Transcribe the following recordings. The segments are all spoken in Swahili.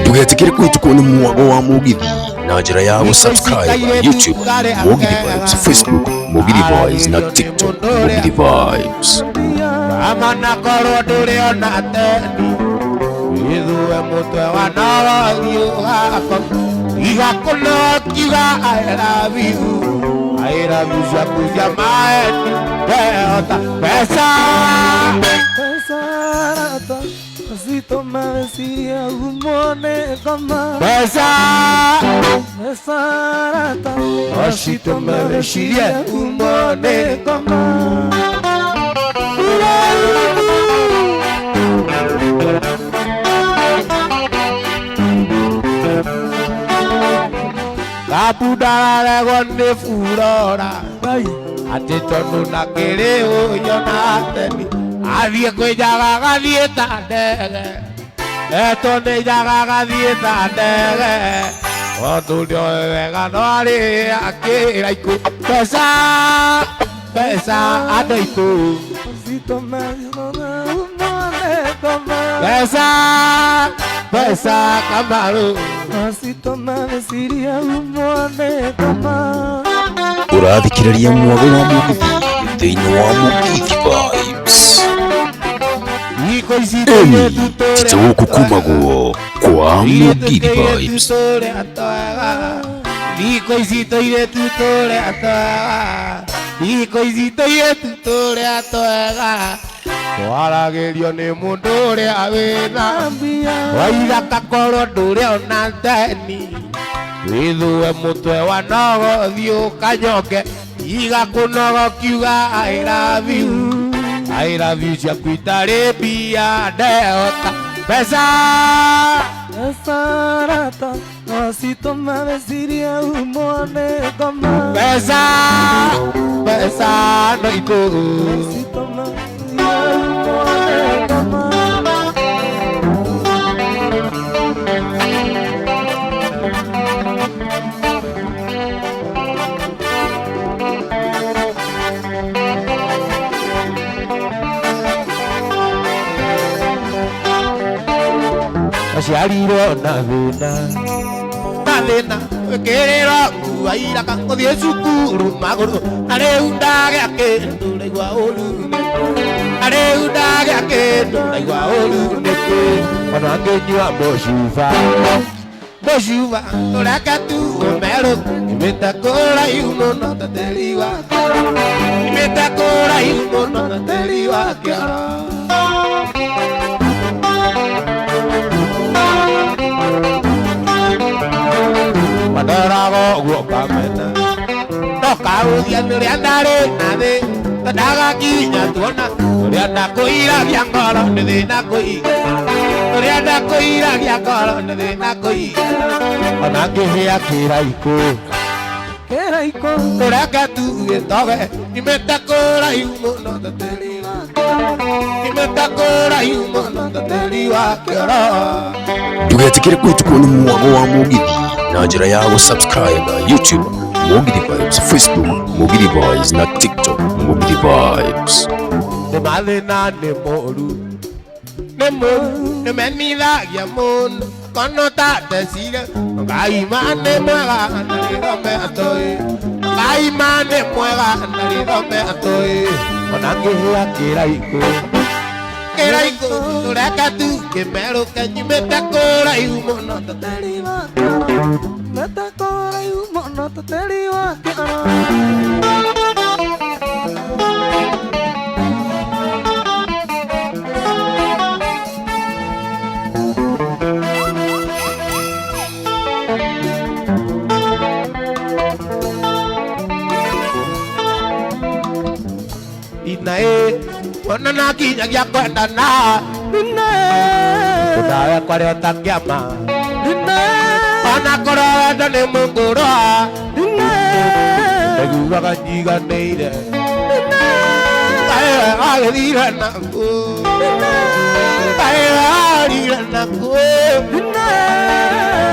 Tugetekere kwitukwo n'umuwago wa Mugithi na njira yawe subscribe YouTube Mugithi Vibes, Facebook Mugithi Vibes na TikTok Mugithi Vibes. Amana koro dure onateni idue mutwe wanawadio hako igakona kiga I love you shakuja maeni beota pesa rata asito mavesiria umone kama pesa rata asito mavesiria umone kama Kapudara gonde furora ate tono na kere o yonateni avie ko jaga gadieta dege eto ne jaga gadieta dege otudio vega no ari akira iku pesa adeito sito medio pesa kamaro asito mavesiria umone kama Urathikiriria muwago wa Mugithi thĩinĩ wa Mugithi Vibes. Titũgũkũ kumagwo kwa Mugithi Vibes. Twaragerio nĩ mũndũ ũrĩa wĩna mbia waithaka korwo ndũrĩ ona theni wĩthũe mũtwe wa nogo thiĩ ũkanyonge igakũnogo kiuga I love you ciaku itarĩ mbia ndehota pesa rata asito mavesiria umone kama pesa no ito Asiariro na thina wekerera kuaira kangothie cukuru maguru areundage akindu ndaigua uru areundage akindu ndaigua uru niki ona nginyua moshuva tureke tu umero imetakora yuno tateliwa imetakora yuno tateliwa kiara Madarago guokamena Nokaudia nuriandare nade Tadaga kinya tuona Nurianda koira giangoro nede na koi Nurianda koira giangoro nede na koi Onakehea keraiko Tureka tu etobe Nimetakora yumo no tateliwa Nimetakora yumo no tateliwa kiara Tugetekere kwitukwo n'umuwago wa Mugithi na njira yawe subscribe YouTube Mugithi Vibes, Facebook Mugithi Vibes na TikTok Mugithi Vibes. Nemalena nemoru nemenithagia mũno konota tesire ngaimane mwega narirome atoi ngaimane mwega narirome atoi ona ngĩhĩa kĩraiko tureka tu kĩmerũke nyimetakũra iumo no tateliwa metakũra iumo no tateliwa Inae wana na kinyagia kwenda na kudawe kwa leo tangiama wana korowenda ni mungurwa neguwa kanjiga neire kaewe agithire naku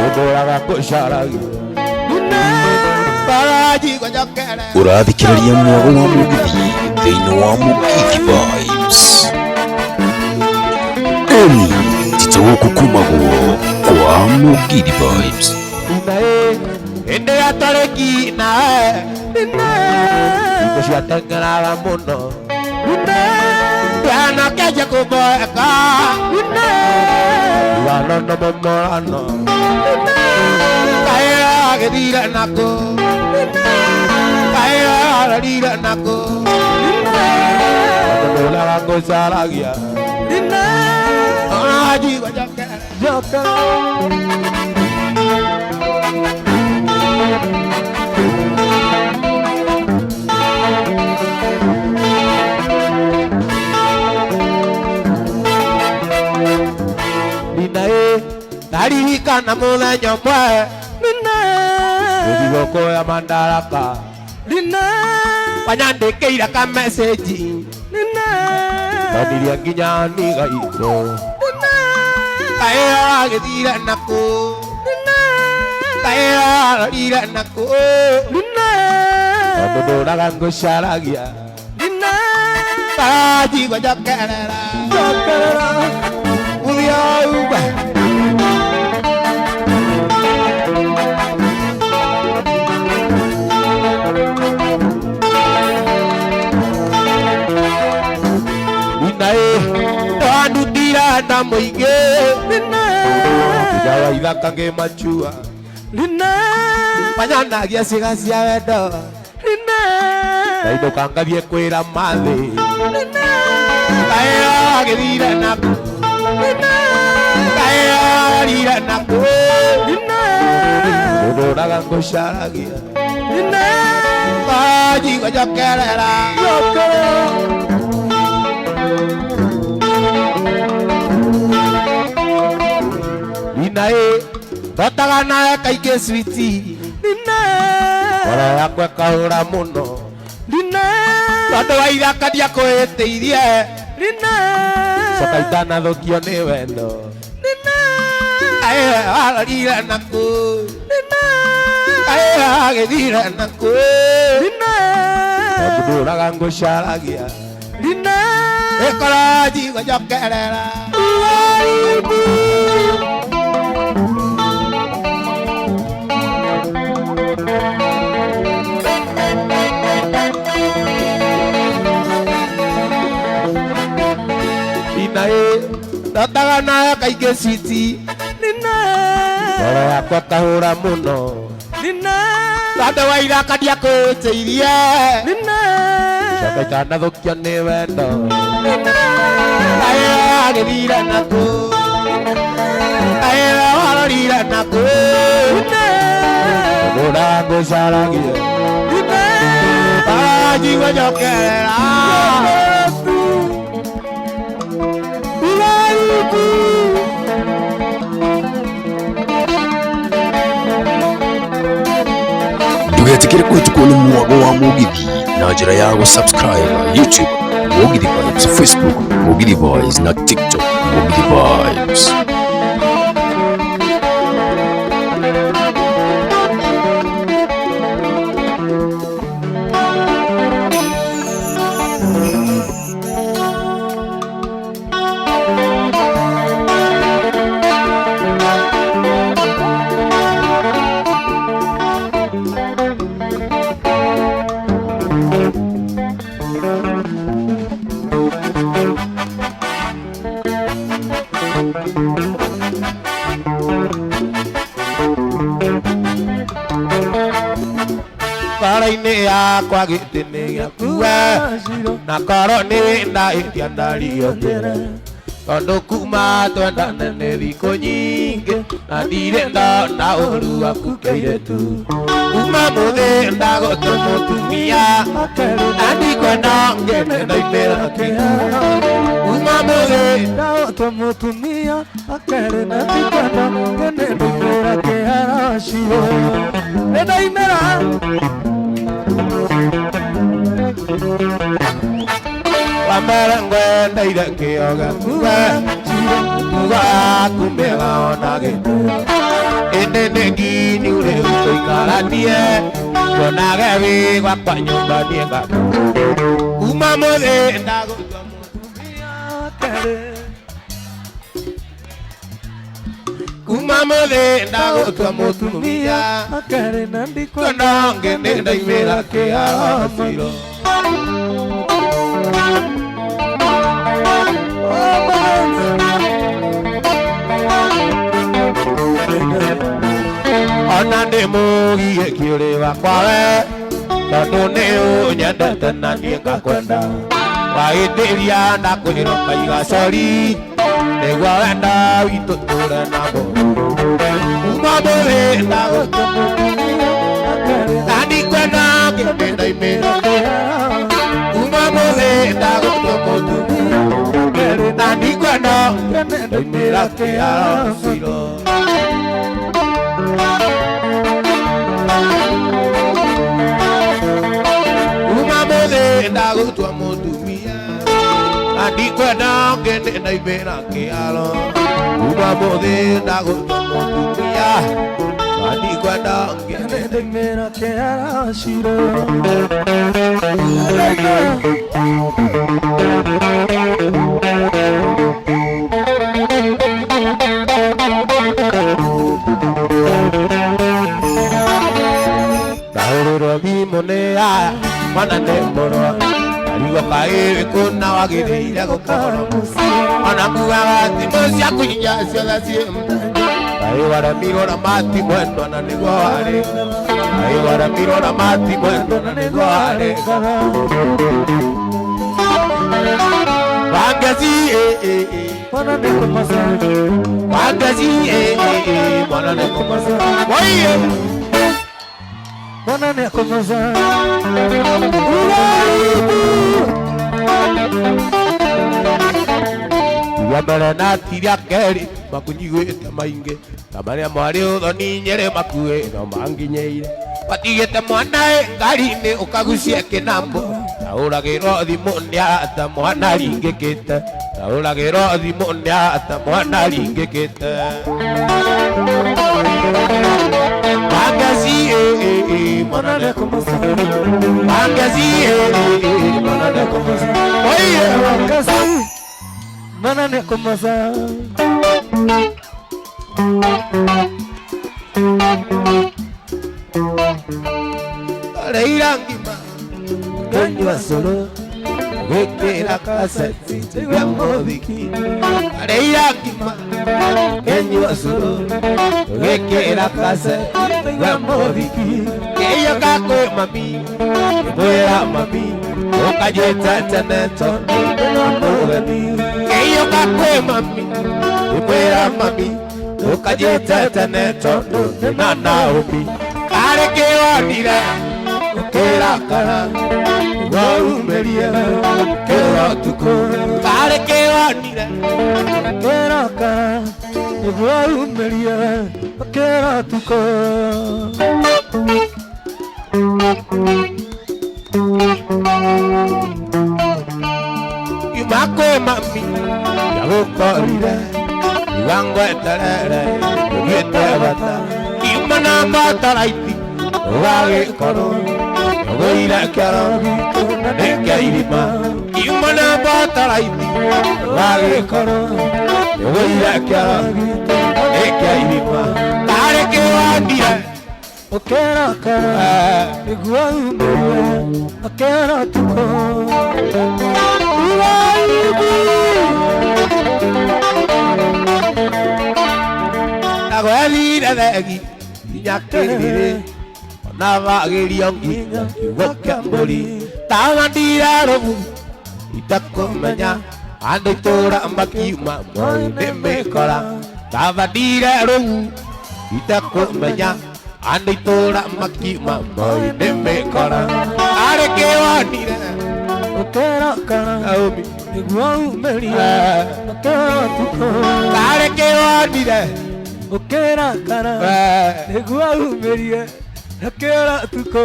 munduraga kucaragia Urathikiriria muwago wa Mugithi thĩinĩ wa Mugithi Vibes. Titũgũkũ kumagwo kwa Mugidi Vibes. Ende atareki nae Kushatengera muno Yana keje kuboeka Wano no momorano Kaya gedira nako Kaya gedira nako Dola wango saragia Aji wajaka Ninae Narihika na mula nyomwe Uvigoko ya mandaraka Wanyandekeira ka message Kaniria nginya niga ito Kaya gethira nako Kaya gethira nako Ndodoraga ngucaragia Kaji gwajokerera Uliauba Ninae Ndandutira na muingi Tujawa ithaka ngimachua Panyanagia ciga cia wendo Na indo kangathie kwira mathi Kaya githire naku Kaya githire naku Ndodoraga ngucaragia Kaji gwajokerera Ninae Totaga nae kaige switi Kora yakwe kahura muno Tondu wa ithaka ndiakwĩtĩirie Coka itanathũkio nĩ wendo Arorire naku Agĩthire naku Tondũ ndũraga ngũcaragia Ĩkora njigua njokerera Ndotaga nayo kaingĩ switi Ngoro yakwa kahũra mũno Tondũ wa ithaka ndiakwĩtĩirie Coka itanathũkio nĩ wendo Kaya gĩthire naku Kaya warorire naku Ndũraga ngũcaragia Njigua njokerera Ndũgetigĩre kũhĩtũkwo nĩ mwago wa Mugithi na njĩra ya gũsubscribe YouTube Mugithi Vibes, Facebook Mugithi Vibes na TikTok Mugithi Vibes. Kara-inĩ yakwa gĩtĩ-inĩ gĩaku na koro nĩ ndahĩtia ndario njĩre tondũ kuma twendane nĩ thikũ nyingĩ na ndirĩ ndona ũru waku kairĩtu kuma mũthĩ ndagũtua mũtumia na ndikwenda ngene ndaimĩra kĩharo kuma mũthĩ ndagũtua mũtumia akerĩ na ndikwenda ngene ndaimĩra kĩharo cio nĩ ndaimĩra Wambere ngwendeire kĩo gĩakuwe Kuga kumĩga ona gĩtĩo Ĩndĩ nĩ nginyu rĩu tũikaranie Tuonage wĩ gwakwa nyũmba niĩ ngaka Kuma mũthĩ ndagũtua mũtumia kerĩ kuma mothe ndagutua mutumia kana ngene ndaimira kiaro ona ndi mugie kiuriwa kwawe tondu ni unyendete na nie ngakwenda wahindiria ndakwira maiga cori niguo wenda witu ture namo kuma mothe ndagutua na ndikwenda ngene ndaimira kuma mothe ndagutua mutumia na ndikwenda ngene ndaimira kiaro ciro ndagutua mutumia na ndikwenda ngene ndaimira kiaro kuma mothe ndagutua mutumia na ndikwenda ngene ndaimira kiaro ciro ndauriro bimonea mwana ne moro arigo kae kuna wagirire gukoro ona kugaga timo cia kunya cia cie kae wara mirora mati mwendo na nigo are kae wara mirora mati mwendo na nigo are wagazi mwana ne kumasa wagazi mwana ne kumasa oye mwana ne kumasa Wambere na tiria keri makunyigwite maingi na maria mwari uthoni nyere makue no manginyeire batigite mwana ngari-ini ukagucia kinambo nauragirwo thimu niata mwana ringikite nauragirwo thimu niata mwana ringikite Magazi mwana ne kumasa Magazi mwana ne kumasa oye Magazi mwana ne kumasa Reira ngima Ganywa solo Wekera kaseti Tegwa modiki Reira ngima Ganywa solo Wekera kaseti Tegwa modiki Keyo kakwe mami Mwera mami Ukajeta teneto Tegwa modiki Keyo kakwe mami Mwera mami Ukajeta teneto Tegwa naomi Kare kewa nire Ukera kara Warumeria Kera tuko Kare kewa nire Ukera kara Warumeria Kera tuko Imakwe mami Yagukorire Iwangwe terere Ugite bata Imana mataraiti Wage koro Ogoira kiaro Neke irima Imana mataraiti Wage koro Ogoira kiaro Neke irima Kare kewandia Okera kara Igua umere Okera tuko Nagwelire degi Inyakirire Navagiria nginya Iwoka mbori Tawandira robu Itakumenya Ando itora makiuma Mwine mekora Tawandira robu Itakumenya Ando itora makiuma Mwine mekora Are kewanire Okera kara Naomi Igua umeria Okera tuko Are kewanire Okera kara Igua umeria Okera tuko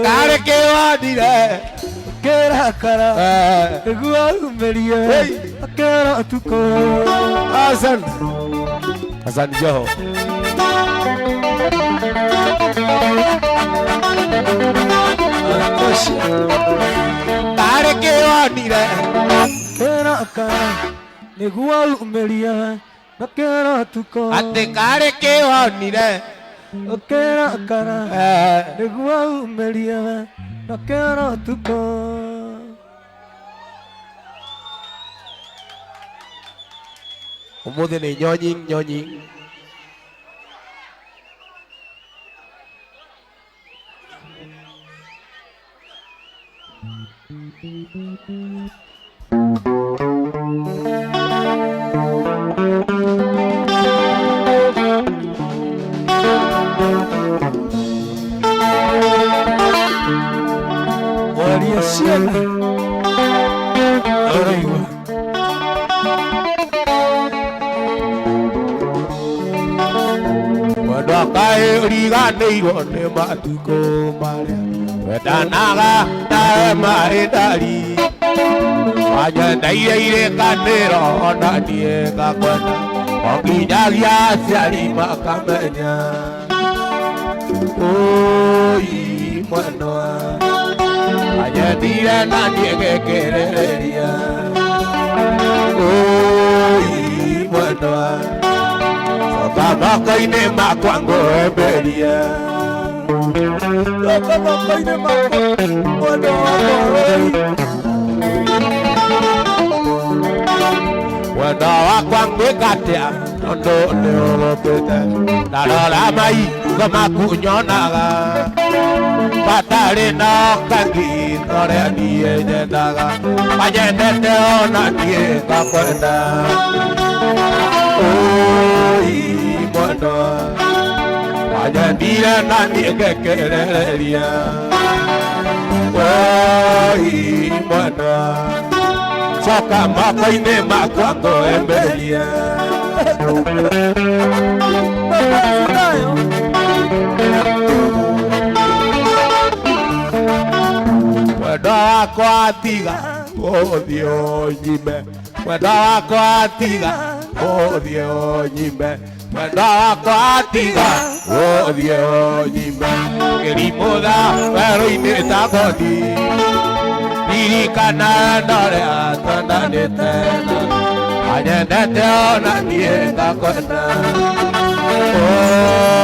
Kare kewanire Okera kara Igua umeria Okera tuko Hasan Hasan Joho Kare kewanire Okera kara Igua umeria nakera tuko ate kare ke onire okera kara niguo umeria nakera tuko umuthi ni nyonyi waria ciana araigua wendo akaĩriganĩirwo nĩ matukũ marĩa wendanaga nawe mahĩndari wanyendeire irĩkanĩro ona niĩ ngakwenda o nginyagia aciari makamenya ũi mwenwa wanyendire na niĩ ngĩkĩrĩrĩria ũi mwenwa coka moko-inĩ makwa ngũhĩmbĩria coka moko-inĩ makwa mwendo wakwa wendo wakwa ngwĩka atĩa tondũ nĩũgũkĩte ndarora maitho maku nyonaga batarĩ na kangi ũrĩa niĩ nyendaga wanyendete ona niĩ ngakwenda ũi mwendwa wanyendire na niĩ ngĩkĩrĩrĩria ũi mwendwa coka moko-inĩ makwa ngũhĩmbĩria wendo wakwa tiga ũthiĩ ũnyime wendo wakwa tiga ũthiĩ ũnyime wendo wakwa tiga ũthiĩ ũnyime ngĩrimũtha werũ-inĩ ta ngothi ririkana ndorĩa twendanĩte anyendete ona niĩ ngakwenda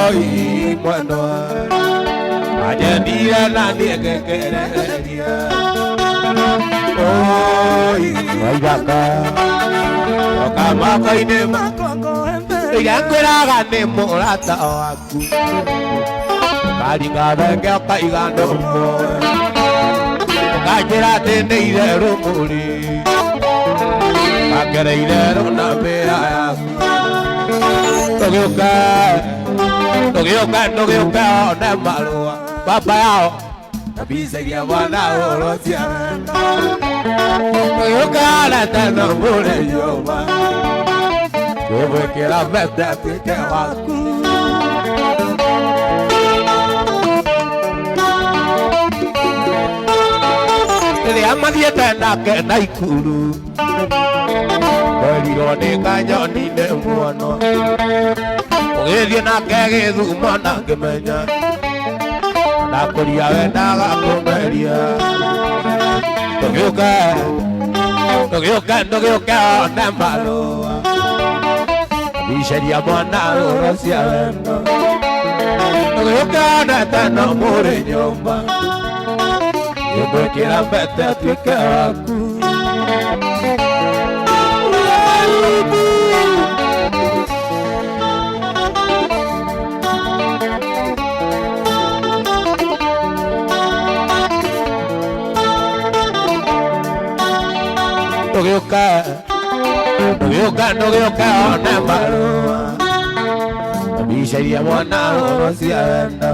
ũi mwendwa anyendire na niĩ ngĩkĩrĩrĩria ũi waithaka coka moko-inĩ makwa iria ngwĩraga nĩ mũrata waku ũkaringa thenge ũkaiga ndũmwe ũkanjĩra atĩ nĩ itherũ mũri ngakere itherũ na mĩra yaku ndũgĩũke one marũa baba yao nabicagia mwana ũhoro cia wendo ndũgĩũke one teno mũrĩ nyũmba ngĩmwĩkĩra mbete atuĩke waku rĩrĩa mathiĩte nake Naikuru kwerirwo nĩ kanyoni nĩ muono ũgĩthiĩ nake Gĩthumo na ngĩmenya ndakũria wendaga kũmeria ndũgĩũke one marũa iceria mwana ũhoro cia wendo ndũgĩũke one teno mũrĩ nyũmba ngĩmwĩkĩra mbete atuĩke waku ndũgĩũke one marũa iceria mwana ũhoro cia wendo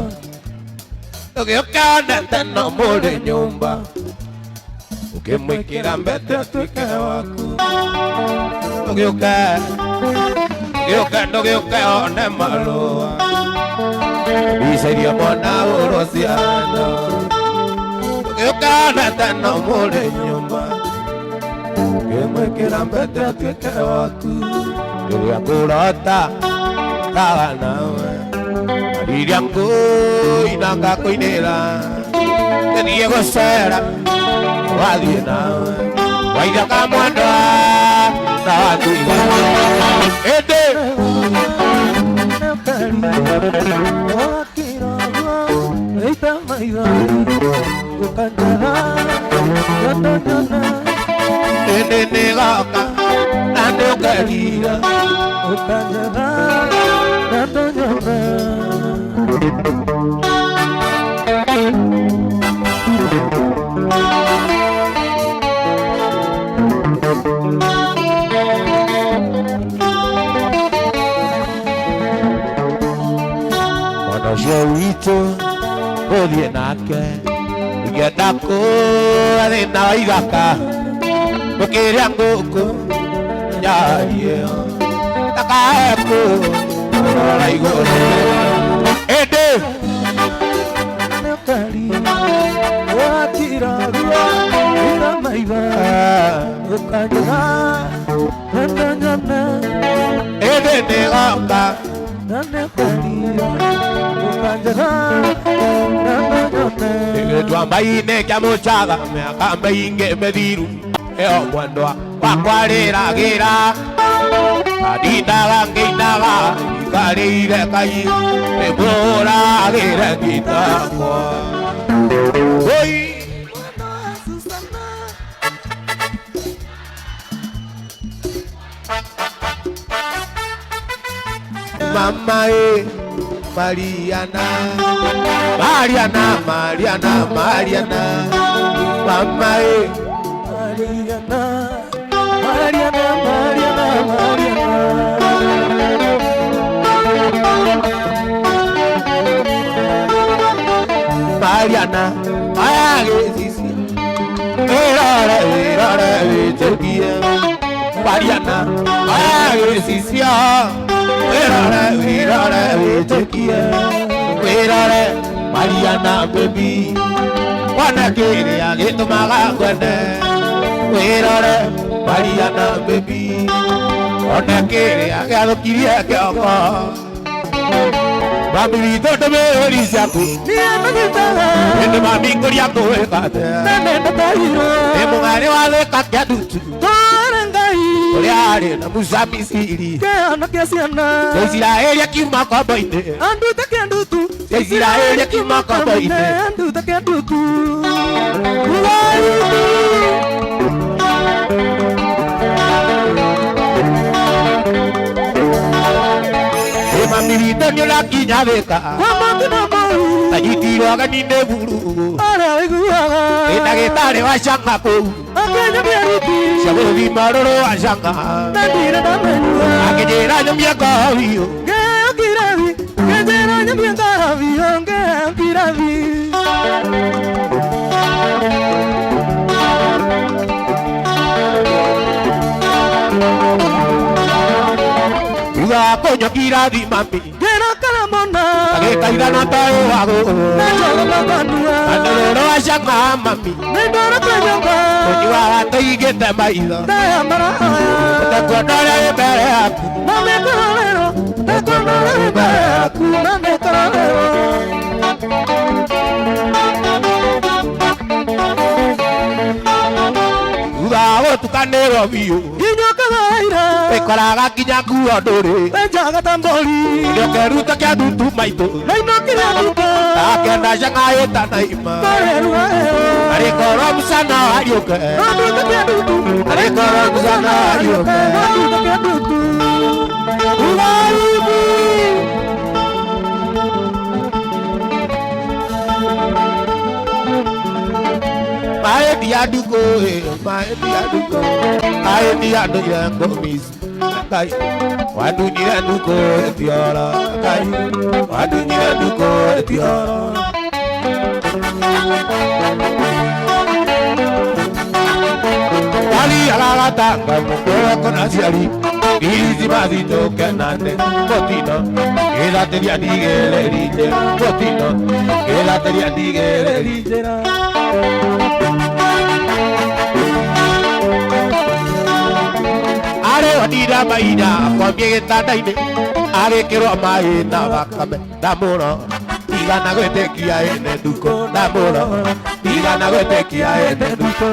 ndũgĩũke one teno mũrĩ nyũmba ũkĩmwĩkĩra mbete atuĩke waku ndũgĩũke one marũa iceria mwana ũhoro cia wendo ndũgĩũke one teno mũrĩ nyũmba ũkĩmwĩkĩra mbete atuĩke waku rĩrĩa ngũrota taga nawe rĩrĩa ngũina ngakũinĩra ngĩthiĩ gũcera wathiĩ nawe waithaka mwendwa na watu ende ende negaka ande ukaria Wito othie nake igienda kũrĩ na ithaka mũkĩrĩa ngũkũ nyarie takae kũrora igũrũ ĩndĩ wakiragia itamaitha ũkanjĩra ndanyone ĩndĩ nĩgoka twambaine kĩa mũcaga mĩaka mĩingĩ mĩthiru ĩyo mwendwa wakwarĩragĩra andindaga ngĩinaga ikarĩire kai nĩmũragĩre ngĩtakwa Mama Mariana Mariana Mariana Mariana Mama Mariana Mariana Mariana Mariana Mariana Erara erara etekia Mariana Mariana Wirare, tekia, wirare, Mariana baby. Wana kiri agitu magagwene. Wirare, Mariana baby. Wana kiri agalukiri agako. Babi toto me orisaku. Niema kitala. Ende mami kuriako ekate. Nene tairo. Emo ngare wale kakyadutu. Oriare na musabi siri ke anakiasiana Israeli akiuma kwa baine andu takendutu Israeli akiuma kwa baine andu takendutu Ema milita nyola kinyaveka kwa makina mau tajitiro aganine buru ara iguaga ina getare wa shanga ko akenya biariti shabobi maroro wa shanga nadira na menua akejera nyamya kaviyo ge akiravi kejera nyamya kaviyo ge akiravi Uga konyo kiravi mami gera kalamona age kaida na tayo ago najo labandua andoro wa shanga mami ndoro kanyanga konyo wa taigete maida daya maraya takodare bere aku mame korero takodare bere aku mame korero Uga wo tukanero biyo Ekoraga kinya kuo ndore Ejaga tambori Nyokeruta kia dutu maito Naino kira dutu Akenda shanga eta naima Kareruga eo Arikoro musana arioke Naduta kia dutu Arikoro musana arioke Naduta kia dutu Ugaribu Mae diaduko Mae diaduko Mae diaduko Yango misi Kai, wadu nyira duko etiara. Kai, wadu nyira duko etiara. Wali alala tanga mukora kona siari. Izi mazito kenande kotino. Ela teria digere rite kotino. Ela teria digere rite. Wadida maida kwa mieta daine Are kero mai na wakame Damuro Iga na gwete kia ene duko Damuro Iga na gwete kia ene duko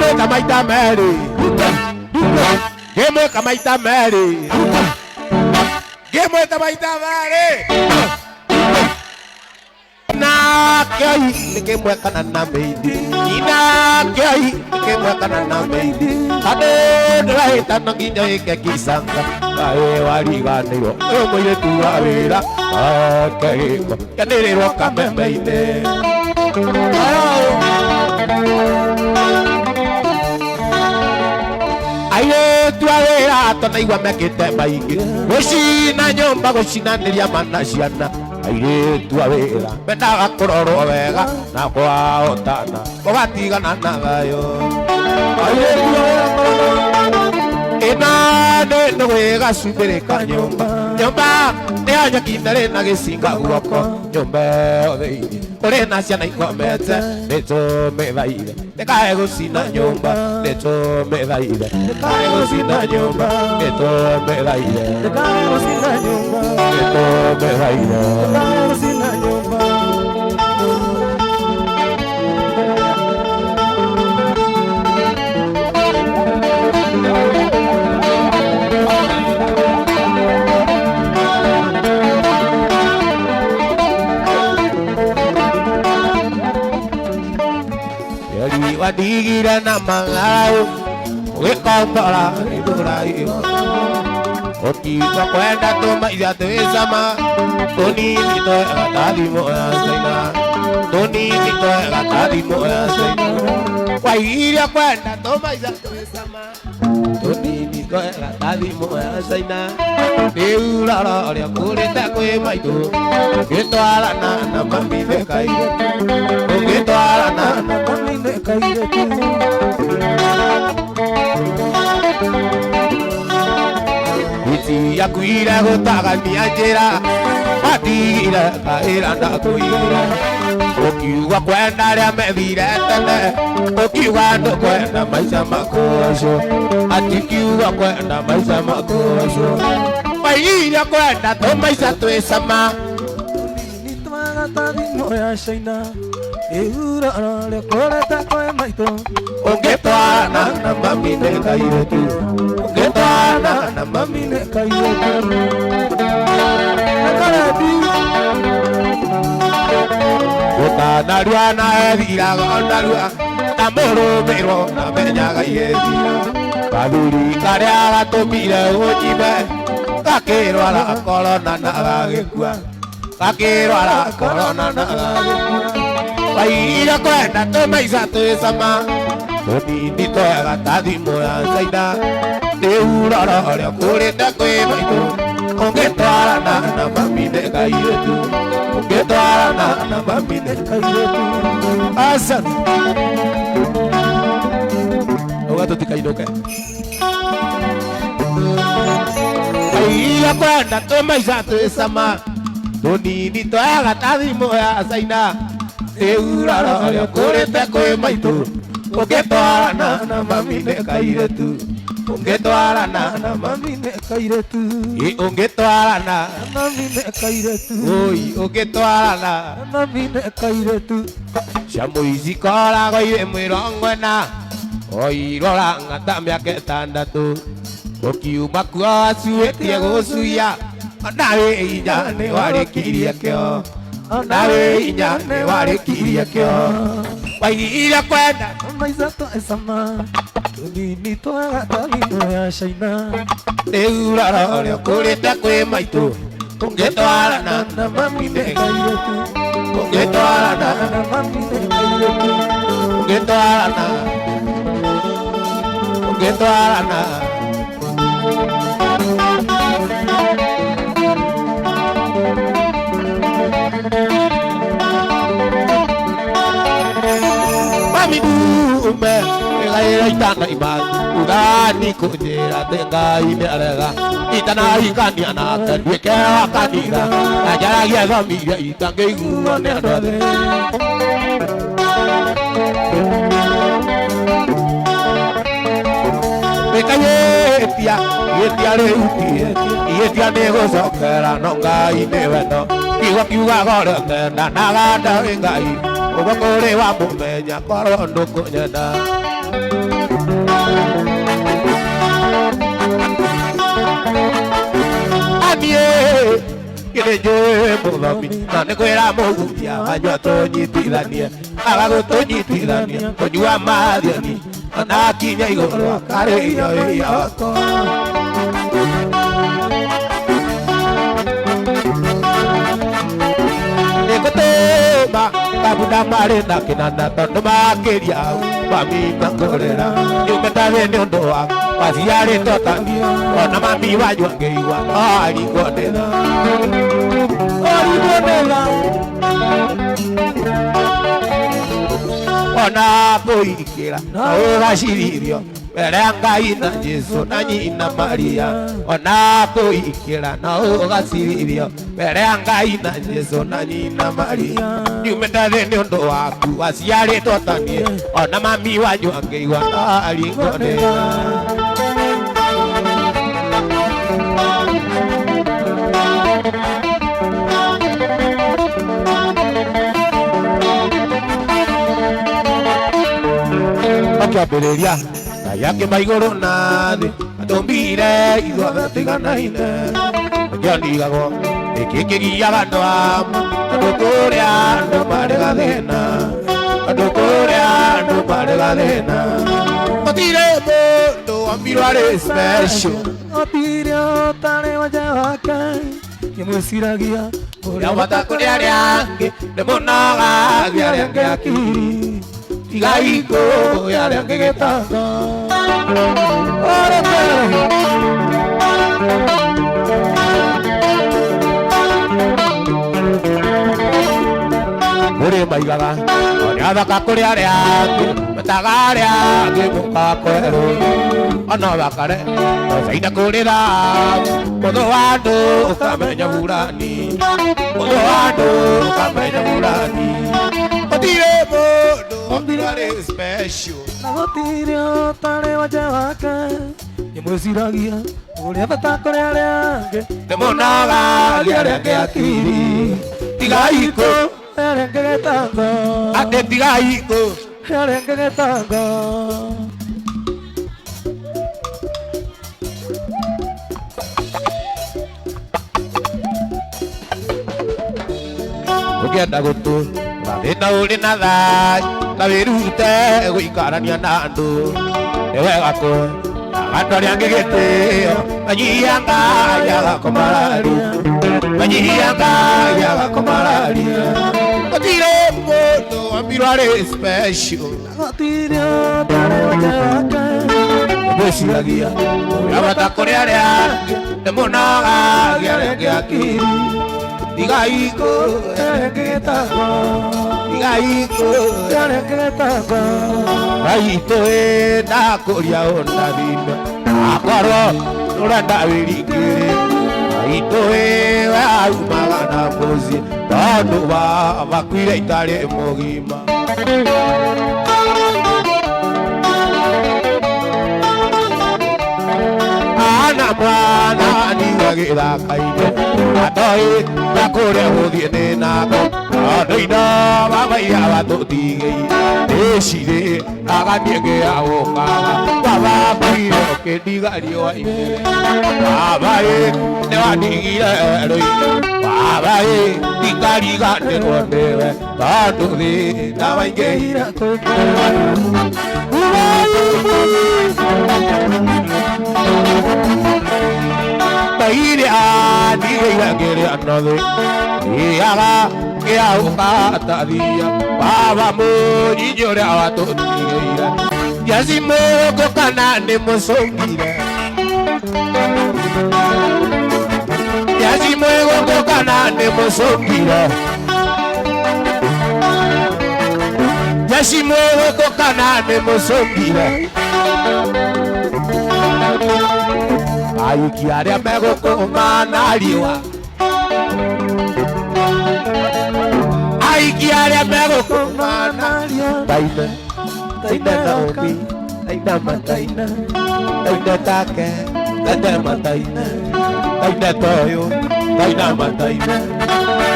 Gemweka maita merĩ Gemweka maita merĩ Gemweka maita merĩ Na kioi nikimweka na meidi Ina kioi nikimweka na meidi Kade ndĩrahĩta no nginya ĩke kisanga Kaĩ wariganĩirwo ũyũ mũirĩtu wa wĩra Kĩhĩko kĩanĩrĩrwo kameme-inĩ Airĩtu a wĩra tũnaigua mekĩte maingĩ Gũcina nyũmba gũcinanĩria mana ciana Airĩtu a wĩra mendaga kũrorwo wega na kwahotana gũgatigana na thayũ Airĩtu a wĩra ĩna nĩ gwĩga cumbĩrĩka nyũmba Nyũmba nĩ ya nyeki na rĩ na gĩcinga guoko Nyũmba ĩyo thĩinĩ kũrĩ na ciana ikomete nĩ tũmĩthaire Ndĩkae gũcina nyũmba nĩ tũmĩthaire Ndĩkae gũcina nyũmba nĩ tũmĩthaire Ndĩkae gũcina nyũmba nĩ tũmĩthaire Ndĩkae gũcina nyũmba Wadigire na mangau Wikombora idurayo Okiwa kwenda tumaisha tuisama Tunini toega tadimo ya saina Tunini toega tadimo ya saina Wairia kwenda tumaisha tuisama Tunini toega tadimo ya saina Niurara oria kurite kwi maitu Gitwarana na mamine kaire Gitwarana na mamine kaire Iti yakuire gutagania njira Matigire kaira na kuire Ukiuga kwenda ria methire tene Ukiuga ndukwenda maica makoco Atikiuga kwenda maica makoco Wairia kwenda tumaica twisama Nitwaga tathimo ya caina Iurora ria kurite kwi maitu Ungitwarana na mamine kairetu Ungitwarana na mamine kairetu Nakarebi Gutanarua na ethiraga onarua Na mũrũmĩrwo na menyaga ithira Kathuri karĩa gatũmire ũnyibe Gakĩrwara korona na gagĩkua Gakĩrwara korona na gagĩkua Wairia kwenda tũmaica twĩcama Tũnini twega ta thimũ ya caina Nĩurora ũrĩa kũrĩte kwĩ maitũ Ũngĩtwarana na mamine kairĩtu Ũngĩtwarana na mamine kairĩtu Aca Ũgatũtikainũke Wairia kwenda tũmaica twĩcama Tũnini twega ta thimũ ya caina Nĩurora ũrĩa kũrĩte kwĩ maitũ Ũngĩtwarana na mamine kairĩtu Ũngĩtwarana na mamine kairĩtu Ũngĩtwarana na mamine kairĩtu Oi ũngĩtwarana na mamine kairĩtu Ciamũ ici koragwo irĩ 40 O irora ng'ata mĩaka 6 Ũkiuma kuo wacuĩtie gũcuia Ona wĩ hinya nĩ warĩkirie kĩo Ona wĩ hinya nĩ warĩkirie kĩo Wairia kwenda maica twĩcama Tũnini twega ta thimũ ya caina Nĩurora ũrĩa kũrĩte kwĩ maitũ Ũngĩtwarana na mamine kairĩtu Ũngĩtwarana na mamine kairĩtu Ũngĩtwarana Ũngĩtwarana Mami dume Ega itana imani Ugani kujera Tenga ime arega Itana ikania na Tenweke wakanira Ajara gie familia Itange iguwa ne anothe Meka yetia Yetia reutie Yetia negocokera No ngai nĩ wendo Kiugo kiuga gore tena Naganda ngai Ũgakũrĩ wa mũmenya Korwo ndũkũnyenda nĩ njũĩ mũthomi na nĩ kwĩra mũhunjia wanyua tũnyitithanie aga gũtũnyitithania kũnyua mathiani ona kinya igũrũ akarĩria wĩya wakwa nĩngũtũma kabunda marĩ na kĩnana tondũ makĩria mami makũrera nyume ndarĩ nĩ ũndũ wa waciarĩtwo tania ona mami wanyua ngĩigua arigwo nĩ tha ona kũingĩra na ũgacirithio mbere ya Ngai na Jesu na nyina Maria ona kũingĩra na ũgacirithio mbere ya Ngai na Jesu na nyina Maria nyume ndarĩ nĩ ũndũ waku waciarĩtwo taniĩ ona mami wanyua ngĩigua arigwo nĩ tha akĩambĩrĩria Ngai akĩmaigũrũ na thĩ atũmbire ithuothe tiganaine akĩandigagwo gĩkĩ kĩgiaga andũ amu andũ kũrĩa andũ marĩ gathĩna andũ kũrĩa andũ marĩ gathĩna gũtirĩ mũndũ ombirwo arĩ special gũtirĩ ũtarĩ wanja wake ngĩmwĩciragia ũrĩa wata kũrĩ arĩa angĩ ndĩmũnogagia arĩa angĩ akiri tigai kũũĩ arĩa angĩ gĩtanga mũrĩ maigaga ũrĩa thaka kũrĩ arĩa angĩ mataga arĩa angĩ mũka kwerũ ona bakare ũcaina kũrĩ thahabu mũthũ wa andũ ũkamenya burani mũthũ wa andũ ũkamenya burani gũtirĩ mũndũ ombirwo arĩ special na gũtirĩ ũtarĩ wanja wake ngĩmwĩciragia ũrĩa bata kũrĩ arĩa angĩ ndĩmũnogagia arĩa angĩ akiri tigai kũũĩ arĩa angĩ gĩtanga atĩ tigai kũũĩ arĩa angĩ gĩtanga ũkĩenda gũtũ thĩna ũrĩ na thayũ na wĩrute gũikarania na andũ nĩ wega kũhe andũ arĩa angĩ gĩtĩo manyihia Ngai agakomararia manyihia Ngai agakomararia gũtirĩ mũndũ ombirwo arĩ special gũtirĩ ũtarĩ wanja wake ngwĩciragia ũrĩa bata kũrĩ arĩa angĩ ndĩmũnogagia arĩa angĩ akiri tigai kũũĩ arĩa angĩ gĩtanga tigai kũũĩ arĩa angĩ gĩtanga Ngai tũĩ ndakũria ũnathime akorwo ũrenda wĩringĩrĩ Ngai tũĩ we aumaga na mũciĩ tondũ bakuire itarĩ mũgima ana mwana niwe gĩthaka-inĩ atoĩ ndakũrĩa gũthiĩ nĩ nako tondũ indo babaiya batũtigĩire ndĩcirĩ aganie ngĩagũkaga babakuire ũkĩndiga riũa-inĩ babaĩ nĩwandigire rũi babaĩ ndikariganĩrwo nĩwe tondũ thĩna waingĩhire Ngai andigĩire ngĩrĩa nothĩ thiaga ngĩaũkatathia baba mũnyinyi ũrĩa watũtigĩire Jesi mũgũ kana nĩ mũcũngire Jesi mũgũ kana nĩ mũcũngire Jesi mũgũ kana nĩ mũcũngire Ayuki arĩa megũkũma na riũa Aiki arĩa megũkũma na riũa Taine, taine Naomi, taine mataine Taine take, taine mataine Taine toyo, taine mataine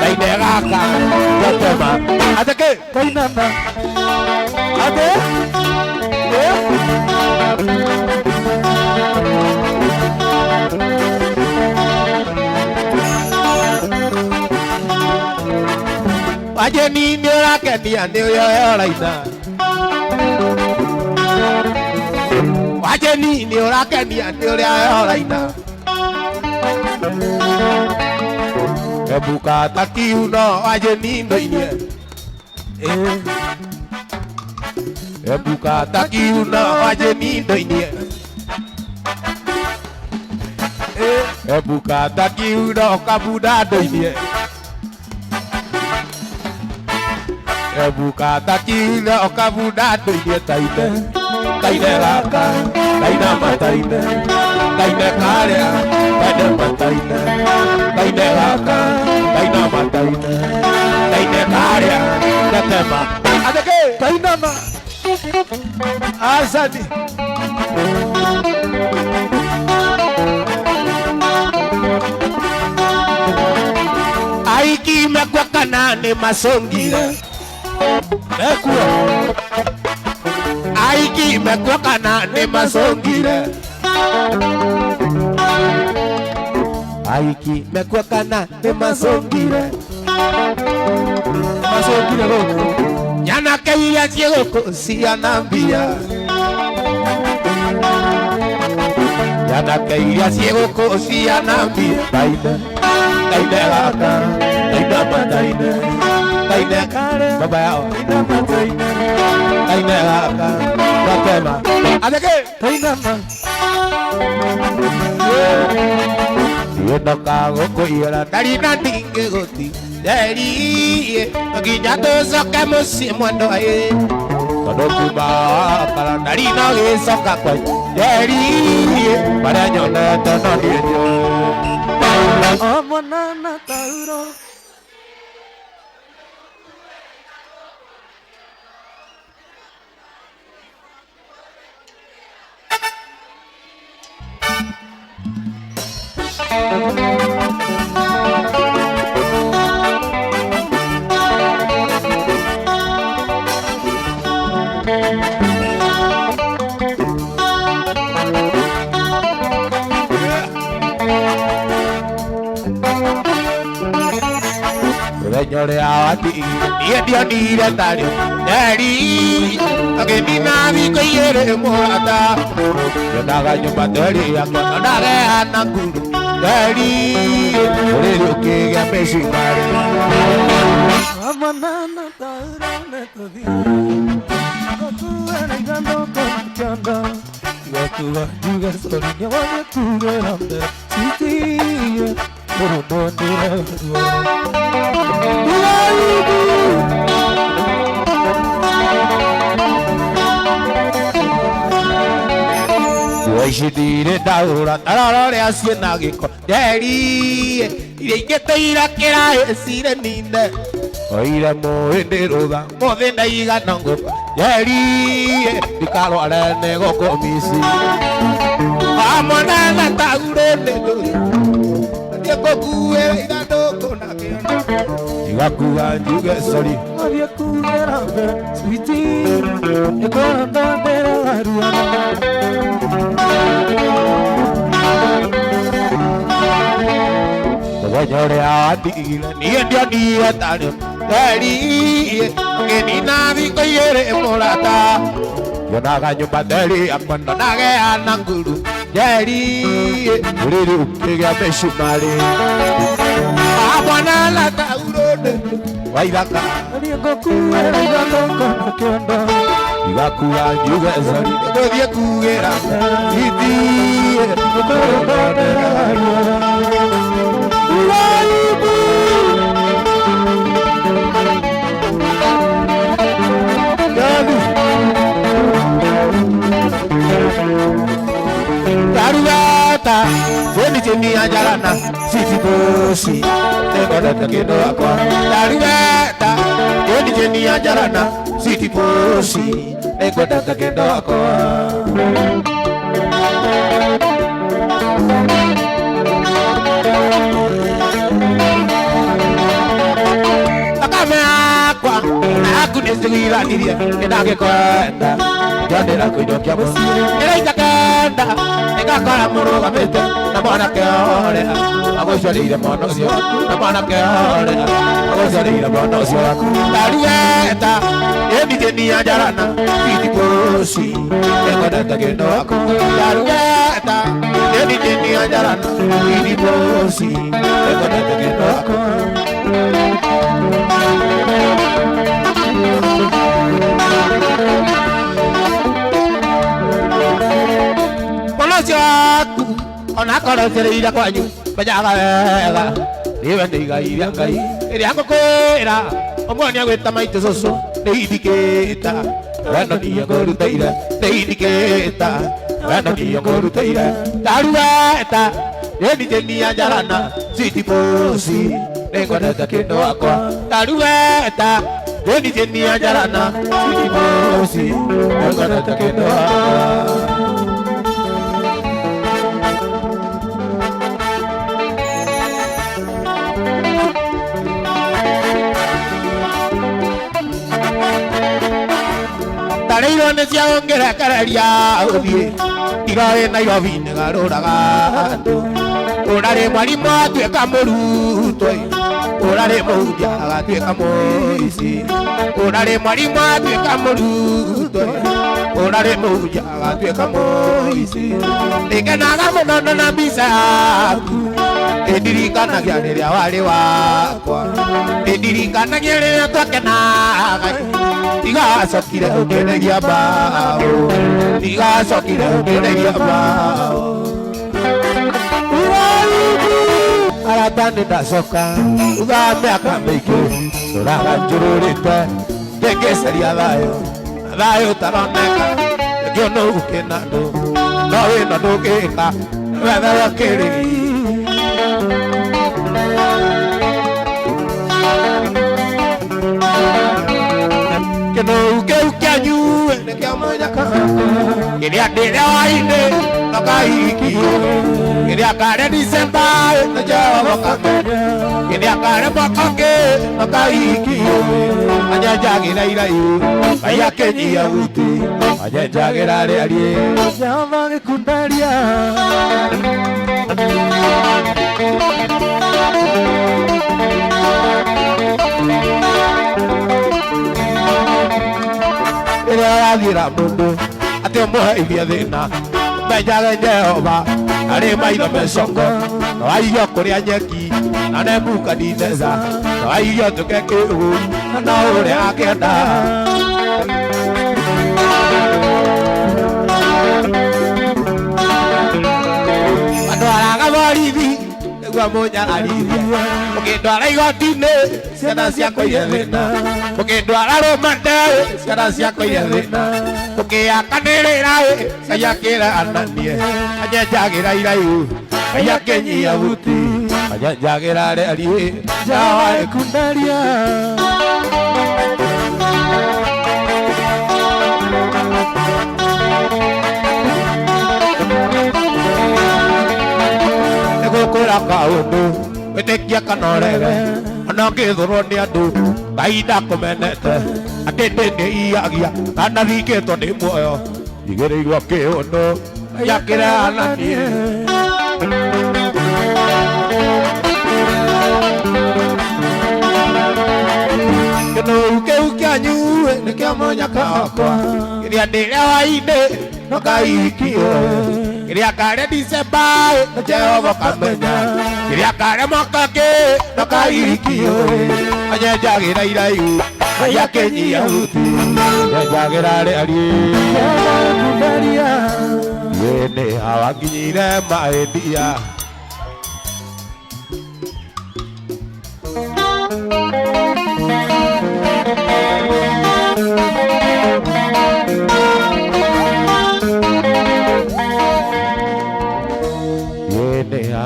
Taine gaka, tatema Atake, taine na Ate, wajeni ni ũrakenia nĩ ũrĩa ũraina wajeni ni ũrakenia nĩ ũrĩa ũraina ebuka takiuno wajeni ndoinie ebuka takiuno wajeni ndoinie ebuka takiuno kabuda ndoinie ebuka takiuno kabuda ndoinie taine taine gaka taina mataine taine karĩa taine mataine taine gaka taina mataine taine karĩa gatema adeke taina ma asadi aiki mekwa kana nĩ macongire mekua aiki mekwa kana nĩ macongire aiki mekwa kana nĩ macongire macongire gũkũ nyanake iria ciĩ gũkũ ciana mbia nyanake iria ciĩ gũkũ ciana mbia taine taine gaka taine mataine taine kare baba yao taine mataine taine gaka gatema adeke taine ma yendo kago koira tarina ndinge goti deri nginya tucoke muciĩ mwendo ĩ tondũ kuma kara tarina gĩcoka kwa deri marĩa nyonete no niĩ njũĩ mwana tauro Señores, abati, y Dios tari, dari, que ni navi que yere morata, yo naga yo bateri, a cuando naga ananguru, dari, yo que ya me shikare. Amanana tauro netodi, tu eres gando con chanda, yo tu juga soli, yo tu grande, siti, por donde Wajidire daura tarare asiena giko deri ireke irakera esire ninde oira moende roda modena iga nango deri dikalo arene goko misi amona na taure ne diego kuwe ida doko na kena igakuga juga sori había cubera sweetie e coranda dera ruana Señores, abati, ni tari, dari, que ni navi que yere morata. Yo naga yo bateri, cuando naga ananguru, dari, uriru que ya me shumari. Abana la taurone, vaidaka. Diego cubera gando con chanda, Iba kuga juga sari, dia kugera, iti, coranda dera ruana. Tarugata, fue ni ajarana, siti bosi, tengo de que no aqua. Tarugata, fue ni ajarana, siti bosi, tengo de que no aqua. Aku nisiguira niria, kedake kwenda, jandera kuidokia musi. Era itakenda, enda ngakora murugamite na mwanake orea agũciarĩire mwana ũcio na mwanake orea agũciarĩire mwana ũcio ndarueta ĩndigenia njarana itipoci ekwendete kĩndũ waku ndarueta ĩndigenia njarana itipoci ekwendete kĩndũ waku Siaku ona korocereire kwanyu menyaga wega niwe nĩ igai rĩa Ngai rĩa ngũkwĩra omwonia gwĩta maitũ cũcũ nĩ indikĩta wendo niĩ ngũrutĩire nĩ indikĩta wendo niĩ ngũrutĩire ndarueta nĩndigenia njarana citipoci nĩngwendete kĩndũ wakwa ndarueta nĩndigenia njarana citipoci nĩngwendete kĩndũ wakwa Tarĩirwo nĩ ciaongerekereria ũthiĩ tiga wĩ Nairobi nĩ garũraga andũ ũrarĩ mwarimũ atuĩka mũrutwo ũrarĩ mũhunjia agatuĩka mũici ũrarĩ mwarimũ atuĩka mũrutwo ũrarĩ mũhunjia agatuĩka mũici nĩngenaga mũno na mbica yaku ĩndirikanagia rĩrĩa warĩ wakwa ĩndirikanagia rĩrĩa twakenaga Tigacokire ũkĩnegia mbaũ Tigacokire ũkĩnegia mbaũ Arata nĩndacoka thutha wa mĩaka mĩingĩ tũraga njũrũrĩte ngĩngĩcaria thayũ ũtaroneka ngĩona ũkĩna andũ no wĩna ndũngĩka wethe wakĩrĩgi Kĩnũu kĩanyu nĩkĩo mũnyaka kĩrĩa ndĩrĩa wainĩ no kahikio kĩrĩa kare Decemba no Jehova kamenya kĩrĩa kare mwaka ũngĩ no kahikio anyenjagĩra iraihu Ngai akĩnyia guti anyenjagĩra rĩariĩ Jehova gĩkundaria Rĩrĩa wathira mũndũ atĩ ũmũheithie thĩna menjage Jehova arĩ maitho mecongo na waigua kũrĩa nyeki na Nebukadineza na waigua tũkekĩũgu na no ũrĩa akĩenda Andwaraga borithi nĩguo mũnyararithie mũkĩndwara igoti-inĩ ciana ciakwa irĩ thĩna mũkĩndwara rũmande ciana ciakwa irĩ thĩna mũkĩakanĩrĩra Ngai akĩra ananie anyenjagĩra iraihu Ngai akĩnyia buti anyenjagĩra rĩariĩ Jehova gĩkundaria nĩgũkwĩra kaũndũ wĩtĩkia kana ũrege ona ngĩthũrwo nĩ andũ Ngai ndakũmenete atĩ ndĩnĩiyagia kana thikĩtwo nĩ muoyo igĩrĩirwo kĩũndũ Ngai akĩreananie Kĩnũu kĩu kĩanyu nĩkĩo mũnyaka wakwa kĩrĩa ndĩrĩa wainĩ no kahikio kĩrĩa kare Decemba no Jehova kamenya kĩrĩa kare mwaka ũngĩ no kahikio anyenjagĩra iraihu Ngai akĩnyia buti anyenjagĩra rĩariĩ nĩ hawa nginyire mahĩndia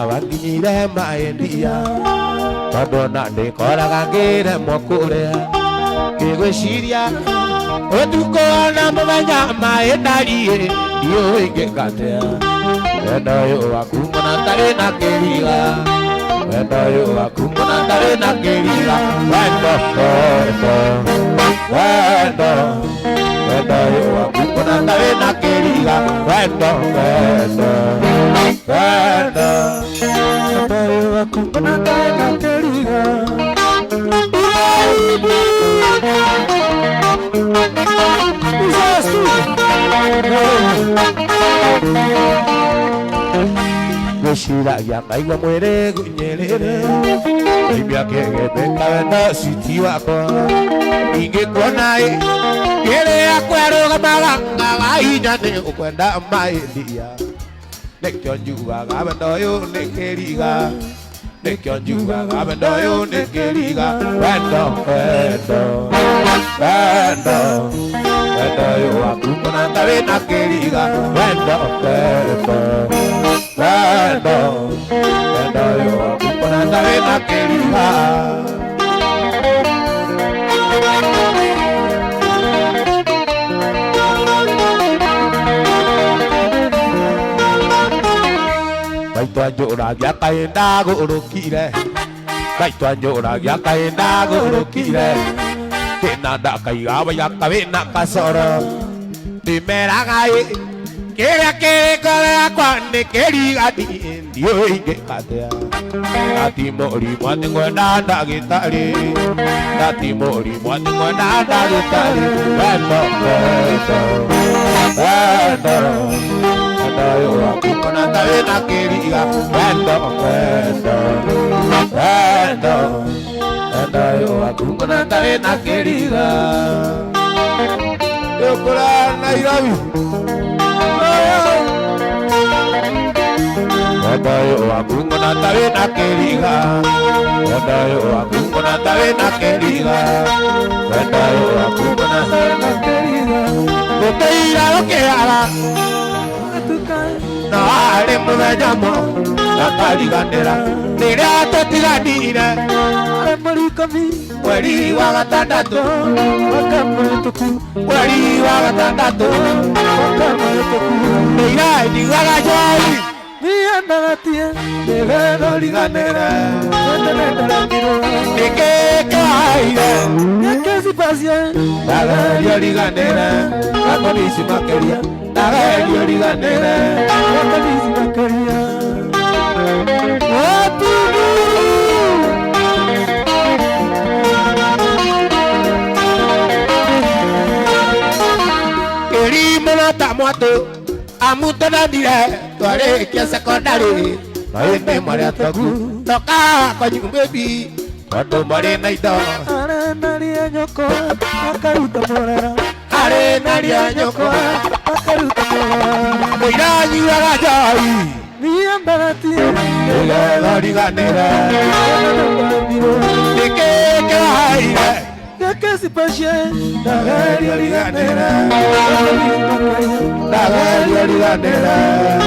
Wanginyire mahĩndia tondũ ona ndĩkoraga ngĩremwo kũrĩa ngĩgwĩciria ũtukũ na mũthenya maĩ ndariĩ ndiũĩ ingĩkatia wendo ũyũ waku mũna ndarĩ na kĩriga wendo ũyũ waku mũna ndarĩ na kĩriga wendo wendo wendo wendo ũyũ waku kumbona tawe na keriga wendo wendo wendo Tayo kumbona tawe na keriga Gũciragia ngaigua mwĩrĩ gũnyerere Ndaimia kĩgĩmbĩka wendo citi wakwa Ingĩkuona kĩrĩa kwerũgamaga ngaga hinya nĩ ũkwenda maĩndia Nĩkĩo njugaga wendo ũyũ nĩ kĩriga Nĩkĩo njugaga wendo ũyũ nĩ kĩriga Wendo wendo wendo Wendo ũyũ waku mbona ta wĩna kĩriga Wendo wendo wendo Wendo ũyũ waku mbona ta wĩna kĩriga Maitwa njũragia kaĩ ndagũrũkire Maitwa njũragia kaĩ ndagũrũkire Kĩna ndakaiga waiga wĩna kasoro Ndĩmeraga kĩrĩa kĩrĩko gĩakwa nĩ kĩriga ndiũĩ ingĩkatia Ndati mũrimũ atĩ ngwenda ndagĩtarĩ Ndati mũrimũ atĩ ngwenda ndagĩtarĩ Wendo wendo wendo Wendo ũyũ waku mbona ta wĩna kĩriga Wendo wendo wendo Wendo ũyũ waku mbona ta wĩna kĩriga Ndĩũkũra Nairobi Wendo ũyũ waku mbona ta wĩna kĩriga Wendo ũyũ waku mbona ta wĩna kĩriga Wendo ũyũ waku mbona ta wĩna kĩriga Gũtĩira gũkĩara Na harĩ mũthenya mo Nakariganĩra Rĩrĩa tũtiganire Arĩ mũrikomi Mweri wa gatandatũ Mwaka mũhĩtũku Mweri wa gatandatũ Mwaka mũhĩtũku Rĩira ndigwaga njohi Niandaratie Nĩgetha ũriganĩre Nĩndaremirwo Nĩkĩ kĩhaire Nĩkĩcipacie Ndagerio riganĩre Gakonisi makĩria Ndagerio riganĩre Gakonisi makĩria Watubu Kĩrimũra ta mwatũ Amutonanire Twarĩkia sekondarĩ Na ĩnĩ marĩa toku Toka kwanyu baby Tondũ marĩ na indo Arenaria nyoko Akaruta morera Arenaria nyoko Akaruta morera Mũira nyuaga njohi Niandaratie Nĩgetha riganĩre Nĩndaremirwo Nĩkĩ kĩhaire Gĩkĩcipacie Ndagerio riganĩre Ndagerio riganĩre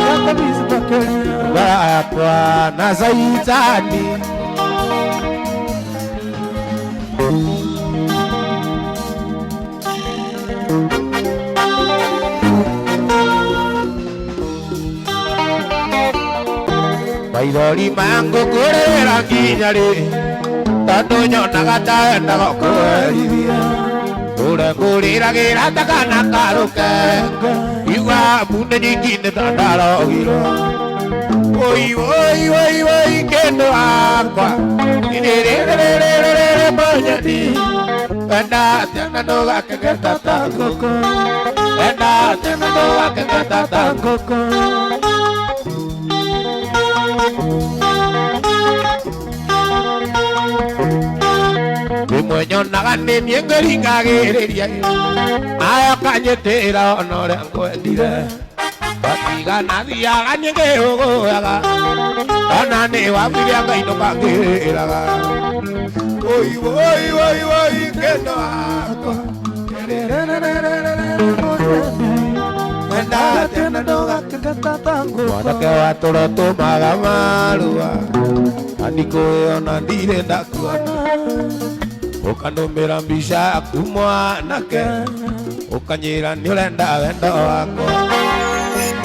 Gakonisi makĩria Yakwa na Zaitani Maithori mangu kũrĩra nginya rĩ Tondũ nyonaga ta wendaga kũherithia Kũrĩa kũrĩragĩra ta kana karũke Igua mbunde nyingĩ nĩ ta ndarogirwo Woi woi woi woi kendo akwa Nĩrĩrĩrĩrĩrĩrĩ monyeni Wenda atena ndũgakĩgeta ta ngũkũ Wenda atena ndũgakĩgeta ta ngũkũ Rĩmwe nyonaga nĩ niĩ ngĩringagĩrĩria Nayo kanyĩtĩra ona ũrĩa ngwendire Batigana thiaga niĩ ngĩhũgũyaga Ona nĩ wambiria ngainũka ngĩrĩraga Woi woi woi woi kendo akwa Wenda atena ndũgakĩgeta ta ngũkũ Mwanake wa tũro tũmaga marũa Andikũĩ ona ndirĩ ndakuona Ũkanũmĩra mbica yaku mwanake Ũkanyĩra nĩ ũrenda wendo wakwa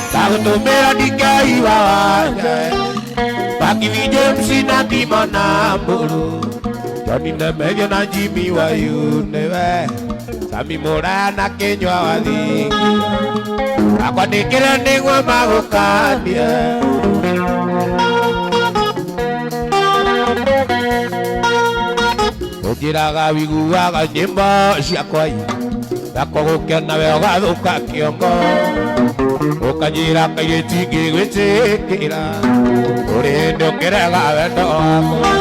Ndagũtũmĩra ndingeiwa wanje Bakithi James na Timo na Mbũrũ Johnny Nemethio na Jimmy Wayu nĩwe Mami Morana kenywa wathingira akwandikira niguo magukania ugiraga wiguaga nyimbo ciakwa gako gukena we ugathuka kiongo ukanyira kairĩtu ingĩgwĩtĩkĩra ũrĩndĩ ũkĩrega wendo wakwa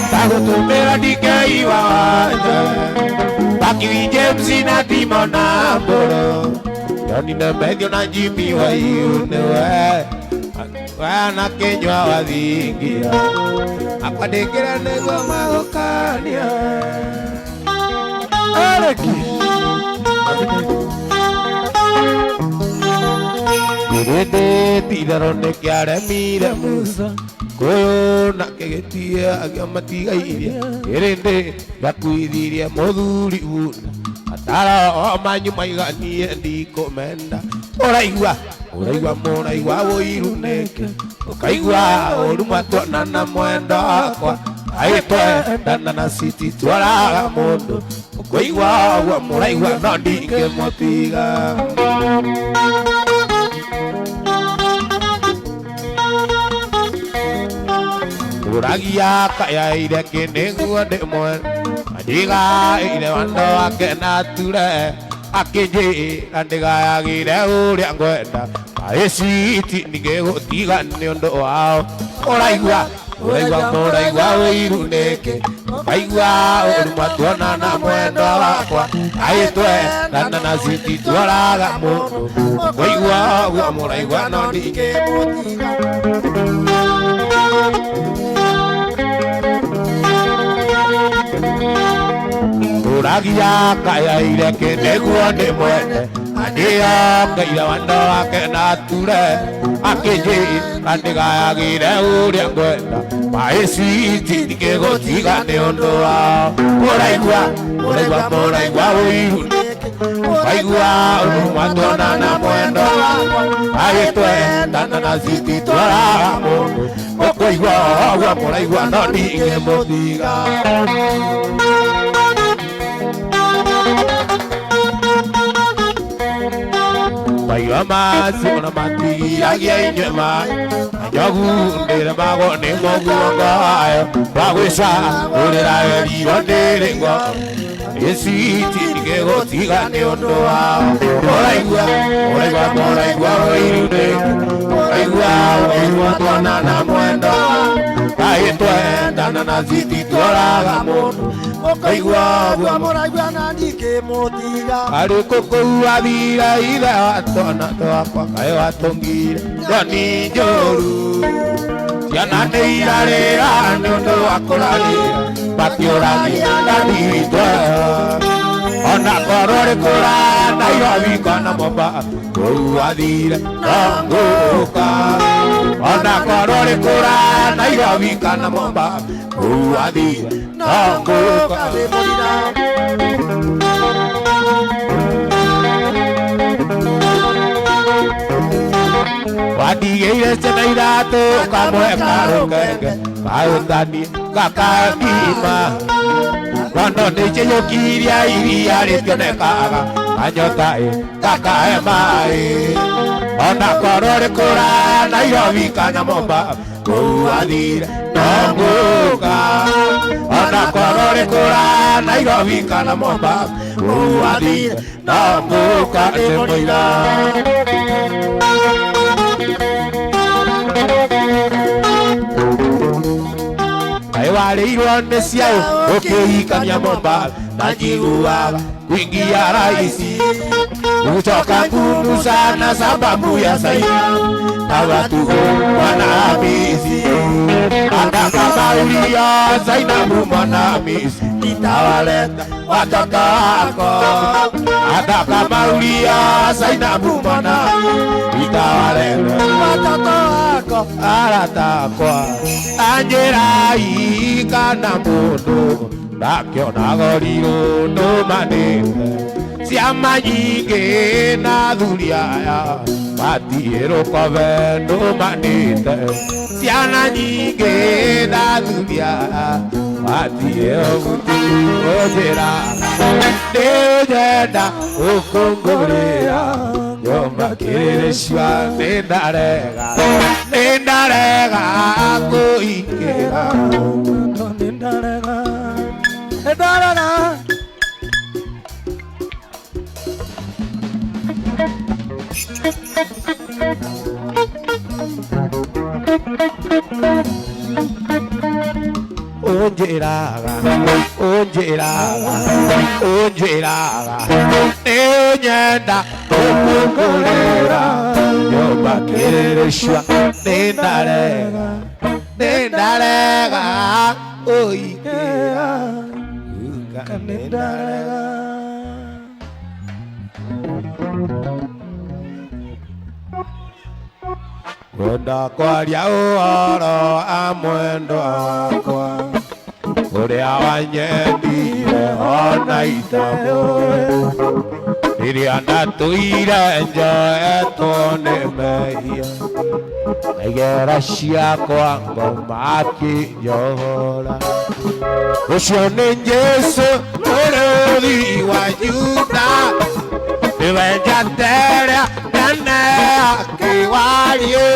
ndagũtũmĩra ndingeiwa wanja Bakiwi James na Timo na Mbũrũ Johnny na Methio na Jimmy Wairu nĩwe wana kenywa wathingira akwandĩkĩra nĩguo magũkania Areki Gĩrĩndĩ itherũ nĩkĩaremire Musa Kũyũ nake gĩtie agĩamatigaire Gĩrĩndĩ gakuithirie mũthuri Bunda atara o manyu maiganie ndikũmenda ũraigua mũraigua Wũiru nĩkĩ ũkaigua ũru matwana na mwendo wakwa agĩtwendana na citi twaraga mũndũ ũkũigua ũguo mũraigua no ndingĩmũtiga Uragia kayaire kĩnĩguo ndĩmwe Ndigaĩire wando wake na ture akĩnjĩra ndĩgayagĩre ũrĩa ngwenda Maĩciti ndigĩgũtiga nĩ ũndũ wao Ũraigua mũraigua Wũiru nĩkĩ ũkaigua ũru matwana na mwendo wakwa agĩtwendana na citi twaraga mũndũ ũkũigua ũguo mũraigua no ndingĩmũtiga Uragia kayaire kĩnĩguo ndĩmwende Ndĩongeire wendo wake na ture akĩnjĩra ndĩgayagĩre ũrĩa ngwenda Maĩciti ndingĩgũtiga nĩ ũndũ wao Ũraigua Wũiru ũkaigua ũru matwana na mwendo wakwa agĩtwendana na citi twaraga mũndũ ũkũigua ũguo mũraigua no ndingĩmũtiga Maiga macio na matiragia inyue maĩ Njogu ndĩre magwo nĩ mũguongo wayo Wagwĩcagũrĩra werirwo ndĩrĩ ngo Maĩciti ndingĩgũtiga nĩ ũndũ wao Ũraigua Wũiru nĩkĩ ũkaigua ũru matwana na mwendo agĩtwendana na citi twaraga mũndũ ũkaigua ũguo mũraigua na ndingĩmũtiga Arĩ kũkũu athira ithe wa twana twakwa kaĩ watũngire Joni njũru Ciana nĩ irarĩra nĩ ũndũ wa kũrarĩra Makĩũragia ndanitwe Ona korwo rĩkũra Nairobi kana Mombatha Kũu athire no ngũka Ona korwo rĩkũra Nairobi kana Mombatha Kũu athire no ngũka Wandigĩire ciana iratũ kamwe karũkenge Kaũnganie gakagima Rondo nĩnjĩyũkirie iria rĩtionekaga Kanyota gakahe maĩ Ona korwo rĩkũra Nairobi kana Mombatha Kũu athire no ngũka Ona korwo rĩkũra Nairobi kana Mombatha Kũu athire no ngũka ndĩmũiga Warĩirwo nĩ ciaũ ũkĩhikania Mombatha na njiguaga kuingia rahisi Uchoka ngumu sana sababu ya Saida na watu Mwanahamisi Hata kama ulia Zainabu Mwanahamisi Nitawaleta watoto wako Hata kama ulia Zainabu Mwanahamisi Nitawaleta watoto wako Aratakwa Anjĩra ikana mũndũ Ndakĩonaga ũrirũ ndũmanĩte Ciama nyingĩ na athuri aya Matirĩ rũkome ndũmanĩte Ciana nyingĩ na athuri aya atie obutu ojera ne ojenda ukungurira nyomba kirishwa nindarega kuikira nindarega Onjeraga neonyenda ukungurira nyomba kirishwa nindarega uikira nindarega kwenda kwaria ũhoro amwendo wakwa ũrĩa wanyendire ona itamũĩ rĩrĩa ndatũire njoetwo nĩ mehia na igera ciakwa ngoma akĩnjohora ũcio nĩ Jesũ mũrũthi wa Juda niwe njaterĩa nene akĩwarie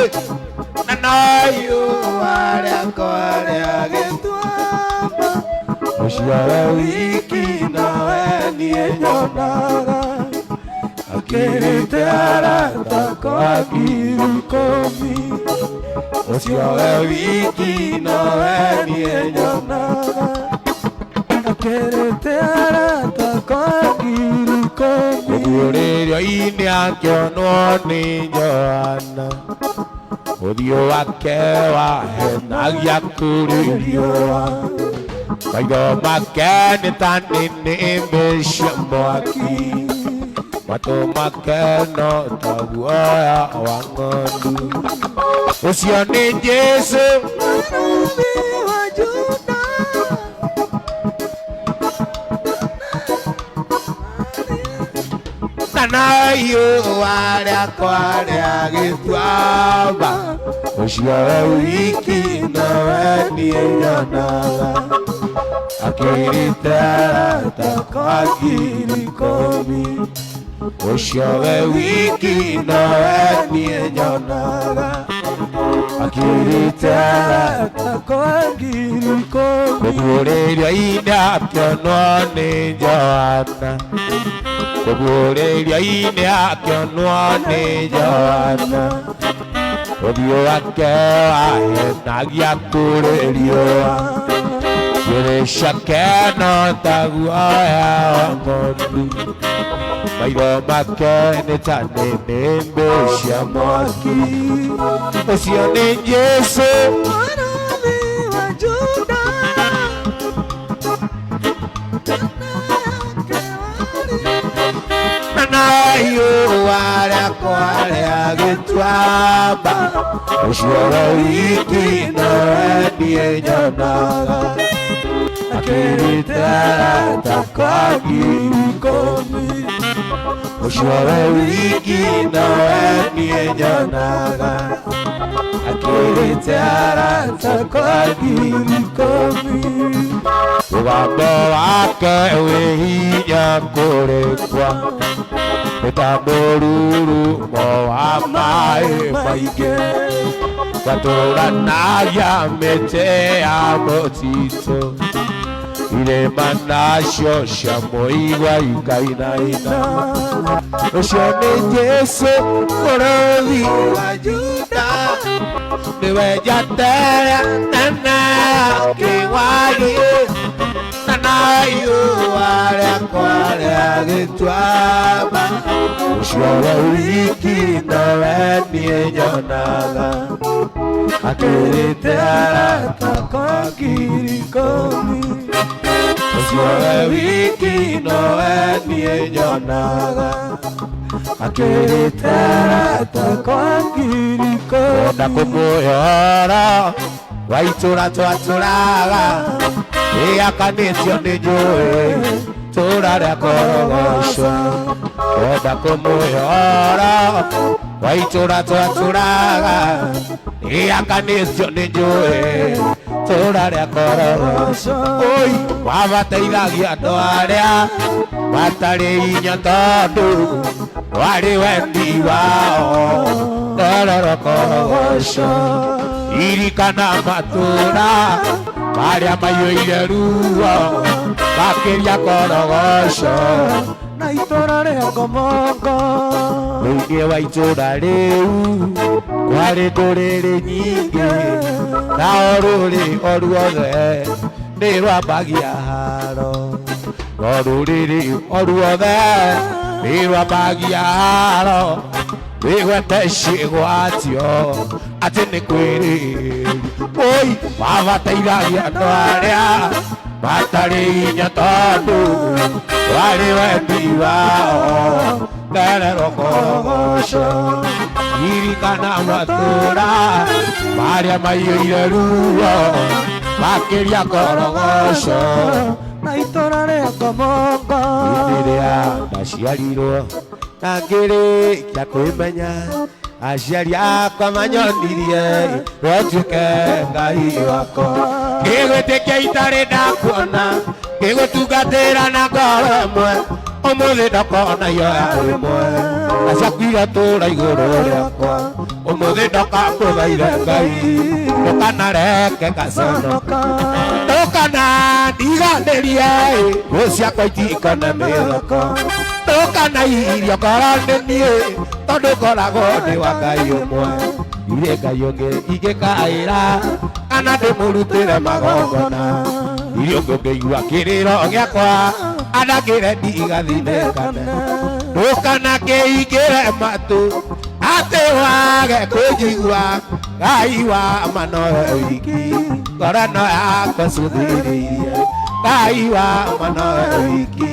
na noyu warĩa kwarĩa gĩtuamba ũcio we wiki nawe niĩ nyonaga akĩrĩte arata kwa ngiri ikũmi ũcio we wiki nawe niĩ nyonaga akĩrĩte arata kwa ngiri ikũmi ũguũrĩrio-inĩ akĩonwo nĩ Johana ũthiũ wake wahenagia kũrĩ riũa maitho make nĩ ta nĩnĩmbĩ cia mwaki matũ make no ta guoya wa ng'ondu ũcio nĩ Jesũ mũrũthi wa Juda nayo warĩa kwarĩa gĩtuamba ũcio we wiki nawe niĩ nyonaga akĩrĩte arata kwa ngiri ikũmi ũcio we wiki nawe niĩ nyonaga akĩrĩte arata kwa ngiri ikũmi ũguũrĩrio-inĩ akĩonwo nĩ Johana ũguũrĩrio-inĩ akĩonwo nĩ Johana ũthiũ wake wahenagia kũrĩ riũa njuĩrĩ ciake no ta guoya wa ng'ondu maitho make nĩ ta nĩnĩmbĩ cia mwaki ũcio nĩ Jesũ mũrũthi wa Juda nayo warĩa kwarĩa gĩtuamba ũcio we wiki nawe niĩ nyonaga akĩrĩte arata kwa ngiri ikũmi ũcio we wiki nawe niĩ nyonaga akĩrĩte arata kwa ngiri ikũmi mũgambo wake wĩ hinya kũrĩkwa nĩ ta mũrurumo wa maĩ maingĩ gatũũranagia mĩtĩ ya mũtitũ irĩma nacio cia mũigua ikainaina ũcio nĩ Jesũ mũrũthi wa Juda niwe njaterĩa nene akĩwarie na nayo warĩa kwarĩa gĩtuamba ũcio we wiki nawe niĩ nyonaga akĩrĩte arata kwa ngiri ikũmi ũcio we wiki nawe niĩ nyonaga akĩrĩte arata kwa ngiri ikũmi ona kũmũyora wa itũũra twatũraga ĩakanĩtio nĩ njũĩ itũũra rĩa Korogoco kwenda kũmwĩhora wa itũra twatũraga rĩakanĩtio nĩ njũĩ itũra rĩa Korogoco. Oi, wabateithagia andũ arĩa matarĩ hinya tondũ warĩ wendi wao Ndororo Korogoco. Irikana matũra marĩa maiyũire ruo makĩria Korogoco na itũra rĩa Ngomongo. Thĩinĩ wa itũra rĩu kwarĩ ndũrĩrĩ nyingĩ na o rũrĩrĩ o ruothe nĩ rwambagia haro, no rũrĩrĩ o ruothe nĩ rwambagia haro rwĩgwete ciĩgwatio atĩ nĩ kwĩrĩru. Oi, mabateithagia andũ arĩa matarĩ hinya tondũ warĩ wendi wao Ndororo Korogoco. Irikana matũra marĩa maiyũire ruo makĩria Korogoco na itũra rĩa Ngomongo. Hĩndĩ ĩrĩa ndaciarirwo na ngĩrĩkia kwĩmenya aciari akwa manyonirie rũtuĩke Ngai wakwa. Ngĩgwĩtĩkia itarĩ ndakuona ngĩgũtungatĩra na ngoro ĩmwe ũmũthĩ ndokona ihoya rĩmwe naciakuire tũra igũrũ rĩakwa ũmũthĩ ndoka ngũthaithe Ngai ndũkanareke ngaconoka ndũkana ndiganĩrie ngũ ciakwa itikone mĩthoko ndũkana irio korwo nĩ niĩ tondũ ngoragwo ndĩ wa Ngai ũmwe irĩ Ngai ũngĩ ingĩkaĩra kana ndĩmũrutĩre magongona irio ngĩigua kĩrĩro gĩakwa andakĩre ndigathinĩkane ndũkana kĩingĩre matũ atĩ wage kwĩnjigua Ngai wa manohe wiki ngoro no yakwa cuthĩrĩirie Ngai wa manohe wiki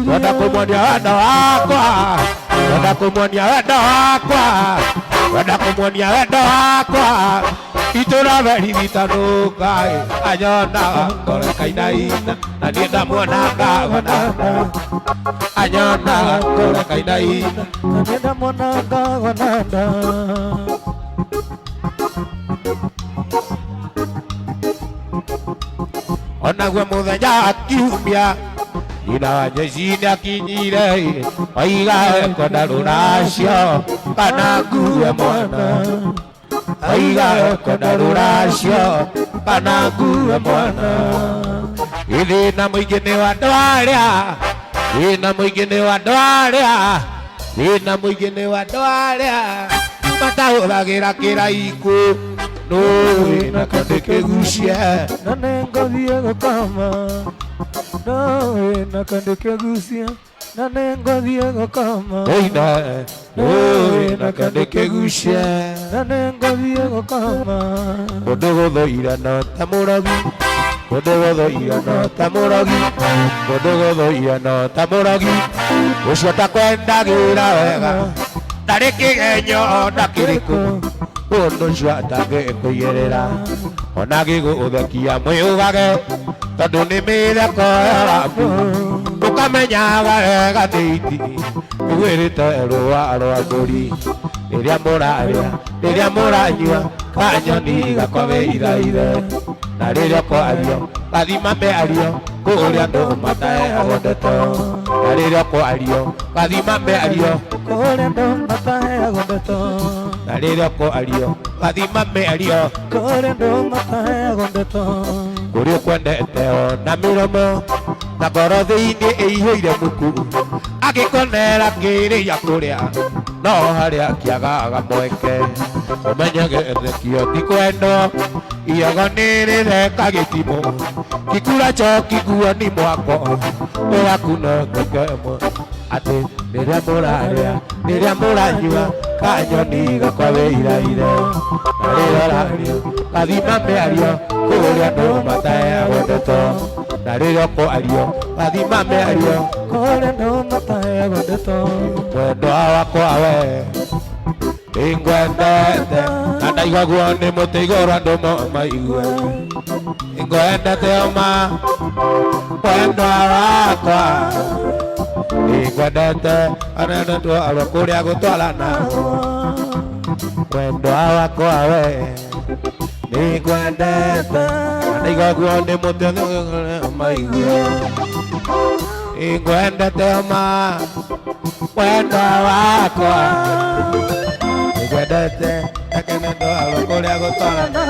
ngwenda kũmuonia wendo wakwa ngwenda kũmuonia wendo wakwa ngwenda kũmuonia wendo wakwa itũra verithitanũka anyonaga ngorekainaina na niĩ ndamuonaga wananda anyonaga ngorekainaina na niĩ ndamuonaga wananda. Onaguo mũthenya wa kiumia nyina wa Jesũ nĩakinyire oiga kwenda rũracio kana ngue mwana oiga kwenda rũracio kana ngue mwana. Thĩna mũingĩ nĩ wa andũ arĩa thĩna mũingĩ nĩ wa andũ arĩa thĩna mũingĩ nĩ wa andũ arĩa matahũthagĩra kĩraikũ nũĩ na kandĩkĩgucie na nĩngũthiĩ gũkoma nũĩ na kandĩkĩgucie na nĩngũthiĩ gũkoma Oina nũĩ na kandĩkĩgucie na nĩngũthiĩ gũkoma kũndũ gũthũire no ta mũrogi kũndũ gũthũire no ta mũrogi kũndũ gũthũire no ta mũrogi ũcio takwendagĩra wega ndarĩ kĩgenyo ona kĩrĩkũ ũndũ ũcio atangĩkũigĩrĩra ona gĩgũthekia mwĩhũgage tondũ nĩ mĩtheko yaku ũkamenyaga wega thĩiti ũgwĩrĩte rũa rwa mbũri rĩrĩa mũrarĩa rĩrĩa mũranyua kanyoni gakobe ithaithe na rĩrĩa kwario gathima mĩario kũrĩa andũ mataheagwo ndeto na rĩrĩa kwario gathima mĩario kũrĩa andũ mataheagwo ndeto na rĩrĩa kwario gathima mĩario kũrĩa andũ mataheagwo ndeto kũrĩa ũkwendete ona mĩromo na ngoro thĩinĩ ĩihũire muku agĩkonera kĩrĩa kũrĩa no harĩa kĩagaga mweke ũmenyage thekio ti kwendwo iyogo nĩ rĩtheka gĩtimũ gĩkuracho kĩguo nĩ mwako ũrakuno ngekemwe atĩ rĩrĩa mũrarĩa rĩrĩa mũranyua kanyoni gakwawe iraire na rĩrĩa ũrario gathima mĩario kũrĩa andũ mataheagwo ndeto na rĩrĩa kwario gathima mĩario kũrĩa andũ mataheagwo ndeto mwendwa wakwa we nĩngwendete na ndaigagwo nĩ mũtĩ igũrũ andũ maigue nĩngwendete ũma mwendwa wakwa nikwendete anene ndwaro kuria gutwarana wendo wakwa we nikwendete naigaguo ni mutego maigua nikwendete ma wendo wakwa nikwendete anene ndwaro kuria gutwarana